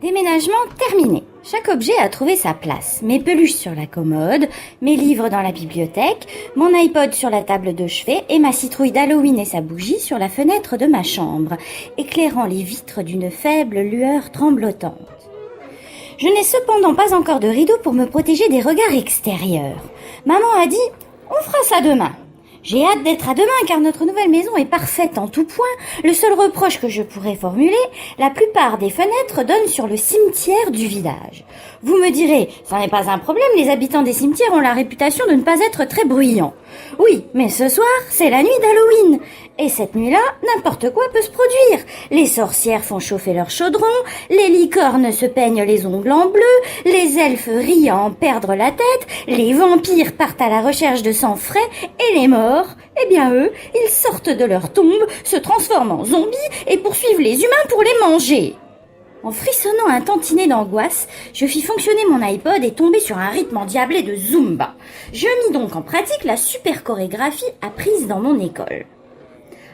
Déménagement terminé. Chaque objet a trouvé sa place. Mes peluches sur la commode, mes livres dans la bibliothèque, mon iPod sur la table de chevet et ma citrouille d'Halloween et sa bougie sur la fenêtre de ma chambre, éclairant les vitres d'une faible lueur tremblotante. Je n'ai cependant pas encore de rideau pour me protéger des regards extérieurs. Maman a dit « On fera ça demain ». J'ai hâte d'être à demain car notre nouvelle maison est parfaite en tout point. Le seul reproche que je pourrais formuler, la plupart des fenêtres donnent sur le cimetière du village. Vous me direz, ça n'est pas un problème, les habitants des cimetières ont la réputation de ne pas être très bruyants. Oui, mais ce soir, c'est la nuit d'Halloween. Et cette nuit-là, n'importe quoi peut se produire. Les sorcières font chauffer leur chaudron, les licornes se peignent les ongles en bleu, les elfes rient à en perdre la tête, les vampires partent à la recherche de sang frais et les morts, eh bien eux, ils sortent de leur tombe, se transforment en zombies et poursuivent les humains pour les manger. En frissonnant un tantinet d'angoisse, je fis fonctionner mon iPod et tombai sur un rythme endiablé de Zumba. Je mis donc en pratique la super chorégraphie apprise dans mon école.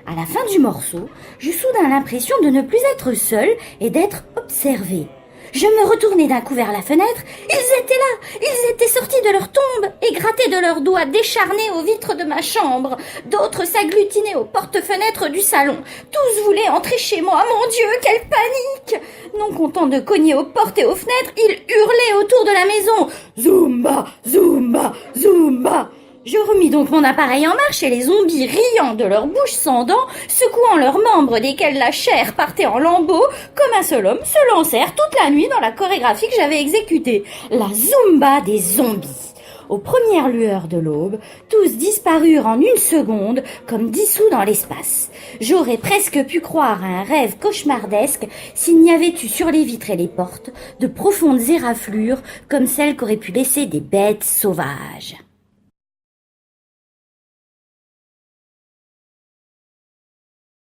À la fin du morceau, j'eus soudain l'impression de ne plus être seule et d'être observée. Je me retournai d'un coup vers la fenêtre. Ils étaient là, ils étaient sortis de leur tombe et grattaient de leurs doigts décharnés aux vitres de ma chambre. D'autres s'agglutinaient aux porte-fenêtres du salon. Tous voulaient entrer chez moi. Mon Dieu, quelle panique! Non content de cogner aux portes et aux fenêtres, ils hurlaient autour de la maison. Zumba, Zumba, Zumba! Je remis donc mon appareil en marche et les zombies, riant de leurs bouches sans dents, secouant leurs membres desquels la chair partait en lambeaux, comme un seul homme, se lancèrent toute la nuit dans la chorégraphie que j'avais exécutée, la Zumba des zombies. Aux premières lueurs de l'aube, tous disparurent en une seconde, comme dissous dans l'espace. J'aurais presque pu croire à un rêve cauchemardesque s'il n'y avait eu sur les vitres et les portes de profondes éraflures comme celles qu'auraient pu laisser des bêtes sauvages.